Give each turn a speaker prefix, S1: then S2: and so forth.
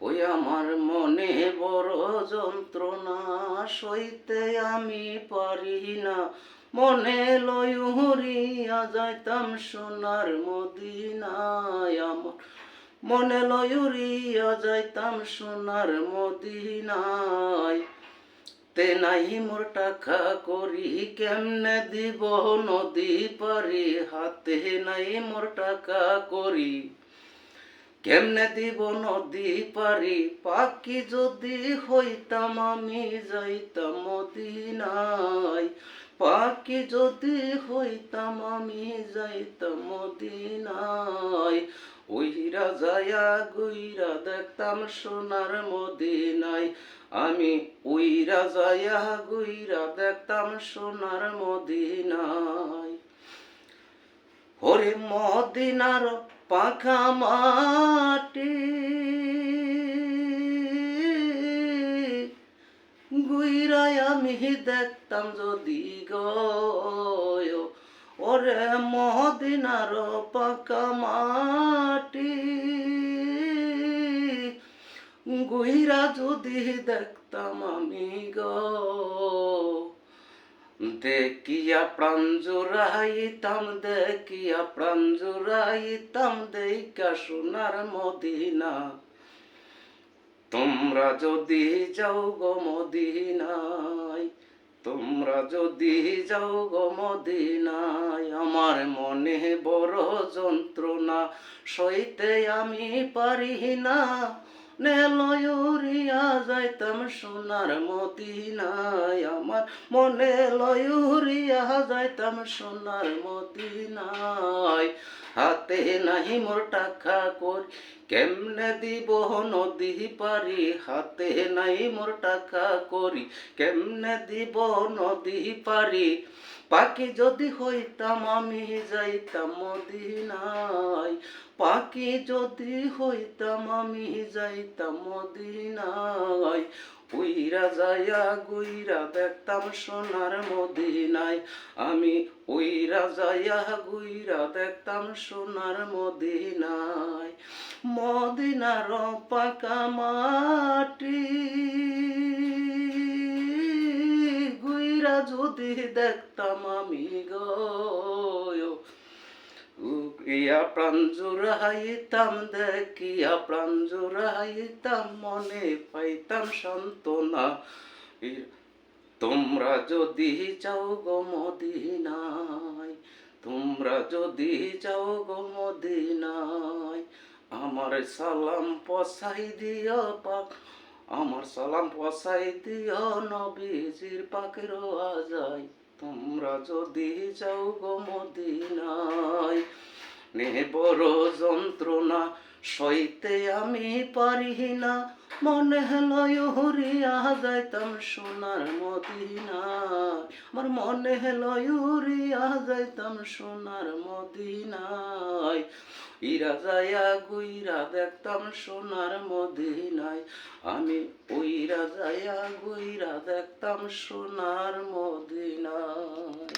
S1: ওই আমার মনে বড় যন্ত্রণা, সইতে আমি পারি না। মনে লইয়া যাইতাম সোনার মদিনায়, আমার মনে লইয়া যাইতাম সোনার মদিনায়। তে নাই মোর টাকা করি, কেমনে দিব নদী পারি। হাতে নাই মোর টাকা করি, কেমনে দিব নদী পারি। পাখি যদি হইতাম আমি যাইতাম মদিনায়। পাখি যদি হইতাম আমি যাইতাম মদিনায়। উইরা যায়া গুইরা দেখতাম সোনার মদিনায়। আমি উইরা যায়া গুইরা দেখতাম সোনার মদিনায়। ওরে মদিনার পাখা মাটি, গুইরায় আমি দেখতাম যদি গয়। ওরে মদিনার পাখা মাটি, গুইরা যদি দেখতাম আমি গো। দেখিয়া প্রাণ জোড়াইতাম, দেখিয়া প্রাণ জোড়াইতাম, দেখা সোনার মদিনা। তোমরা যদি যাও গো মদিনায়, তোমরা যদি যাও গো মদিনায়। আমার মনে বড় যন্ত্রণা, সইতে আমি পারি না। লইয়া যাইতাম সোনার মদিনায়, আমার মনে লইয়া যাইতাম সোনার মদিনায়। হাতে নাহি মোর টাকা করি, কেমনে দিব নদী পারি। হাতে নাই মোর টাকা করি, কেমনে দিব নদী পারি। পাখি যদি হইতাম আমি যাইতাম মদিনায়। পাখি যদি হইতাম আমি যাইতাম মদিনায়। উইরা যায়া গুইরা দেখতাম সোনার মদিনায়। আমি উইরা যায়া গুইরা দেখতাম সোনার মদিনায়। মদিনার পাকা মাটি, গুইরা যদি দেখতাম আমি গো। ইয়া প্রাণ জোড়াইতাম, দেখিয়া প্রাণ জোড়াইতাম, মনে পাইতাম সান্ত্বনা। তোমরা যদি যাও গো মদিনায়, তোমরা যদি যাও গো মদিনায়। আমার সালাম পসাই দিও পাক, আমার সালাম পসাই দিও নবীজির পাকের আজায়। তোমরা যদি যাও গো মদিনায়। নে বড় যন্ত্রণা, সইতে আমি পারি না। মনে লইয়া যাইতাম সোনার মদিনায়, আমার মনে লইয়া যাইতাম সোনার মদিনায়। ইরা যায়া গুইরা দেখতাম সোনার মদিনায়। আমি উইরা যায়া গুইরা দেখতাম সোনার মদিনায়।